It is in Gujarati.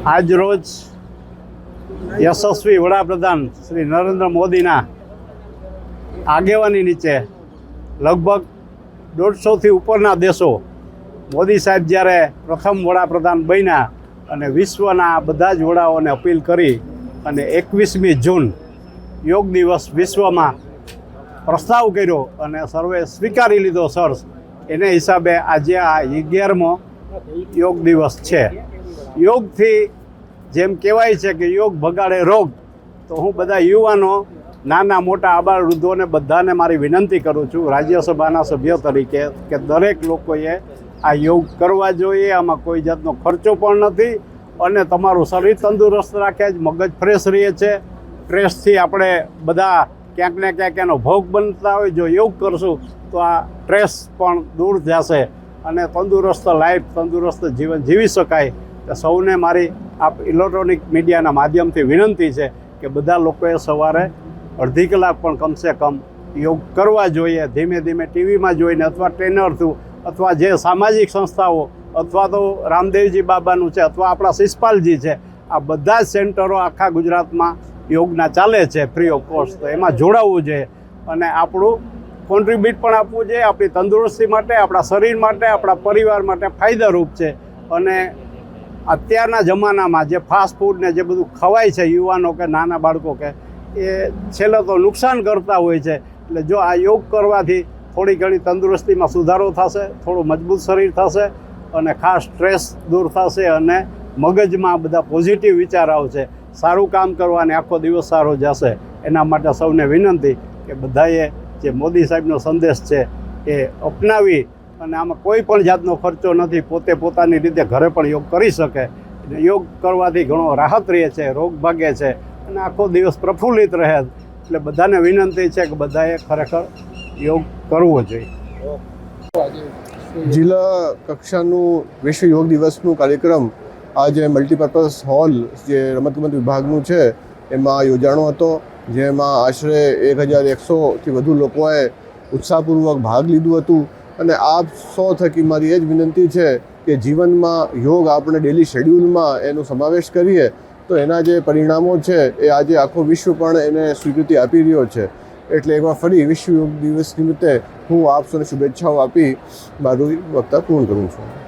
આજ રોજ યશસ્વી વડાપ્રધાન શ્રી નરેન્દ્ર મોદીના આગેવાની નીચે લગભગ 150થી ઉપરના દેશો મોદી સાહેબ જ્યારે પ્રથમ વડાપ્રધાન બન્યા અને વિશ્વના બધા જ વડાઓને અપીલ કરી અને 21મી જૂન યોગ દિવસ વિશ્વમાં પ્રસ્તાવ કર્યો અને સર્વે સ્વીકારી લીધો સર. એને હિસાબે આજે આ 11મો યોગ દિવસ છે. યોગથી જેમ કહેવાય છે કે યોગ ભગાડે રોગ, તો હું બધા યુવાનો નાના મોટા આબાળ વૃદ્ધોને બધાને મારી વિનંતી કરું છું રાજ્યસભાના સભ્ય તરીકે કે દરેક લોકોએ આ યોગ કરવા જોઈએ. આમાં કોઈ જાતનો ખર્ચો પણ નથી અને તમારું શરીર તંદુરસ્ત રાખે જ, મગજ ફ્રેશ રહે છે. સ્ટ્રેસથી આપણે બધા ક્યાંક ને ક્યાંક એનો ભોગ બનતા હોય. જો યોગ કરશું તો આ સ્ટ્રેસ પણ દૂર જશે અને તંદુરસ્ત લાઈફ, તંદુરસ્ત જીવન જીવી શકાય. તો સૌને મારી આ ઇલેક્ટ્રોનિક મીડિયાના માધ્યમથી વિનંતી છે કે બધા લોકોએ સવારે અડધી કલાક પણ કમસે કમ યોગ કરવા જોઈએ. ધીમે ધીમે ટીવીમાં જોઈને અથવા ટ્રેનર થ્રુ અથવા જે સામાજિક સંસ્થાઓ અથવા તો રામદેવજી બાબાનું છે અથવા આપણા શિષપાલજી છે, આ બધા જ સેન્ટરો આખા ગુજરાતમાં યોગના ચાલે છે ફ્રી ઓફ કોસ્ટ. તો એમાં જોડાવવું જોઈએ અને આપણું કોન્ટ્રીબ્યુટ પણ આપવું જોઈએ. આપણી તંદુરસ્તી માટે, આપણા શરીર માટે, આપણા પરિવાર માટે ફાયદારૂપ છે. અને અત્યારના જમાનામાં જે ફાસ્ટ ફૂડ ને જે બધું ખવાય છે યુવાનો કે નાના બાળકો કે એ છેલ્લે તો નુકસાન કરતા હોય છે. એટલે જો આ યોગ કરવાથી થોડી ઘણી તંદુરસ્તીમાં સુધારો થશે, થોડું મજબૂત શરીર થશે અને ખાસ સ્ટ્રેસ દૂર થશે અને મગજમાં બધા પોઝિટિવ વિચાર આવશે. સારું કામ કરવાને આખો દિવસ સારો જશે. એના માટે સૌને વિનંતી કે બધાએ જે મોદી સાહેબનો સંદેશ છે એ અપનાવી અને આમાં કોઈ પણ જાતનો ખર્ચો નથી. પોતે પોતાની રીતે ઘરે પણ યોગ કરી શકે. યોગ કરવાથી ઘણો રાહત રહે છે, રોગ ભાગે છે અને આખો દિવસ પ્રફુલ્લિત રહે. એટલે બધાને વિનંતી છે કે બધાએ ખરેખર યોગ કરવો જોઈએ. જિલ્લા કક્ષાનું વિશ્વ યોગ દિવસનું કાર્યક્રમ આજે મલ્ટીપર્પઝ હોલ જે રમતગમત વિભાગનું છે એમાં યોજાણો હતો, જેમાં આશરે 1100થી વધુ લોકોએ ઉત્સાહપૂર્વક ભાગ લીધું હતું. અને આપ સૌ થકી મારી એ જ વિનંતી છે કે જીવનમાં યોગ આપણે ડેલી શેડ્યુલમાં એનો સમાવેશ કરીએ તો એના જે પરિણામો છે એ આજે આખો વિશ્વ પણ એને સ્વીકૃતિ આપી રહ્યો છે. એટલે એકવાર ફરી વિશ્વ યોગ દિવસ નિમિત્તે હું આપ સૌને શુભેચ્છાઓ આપી મારું વક્તવ્ય પૂર્ણ કરું છું.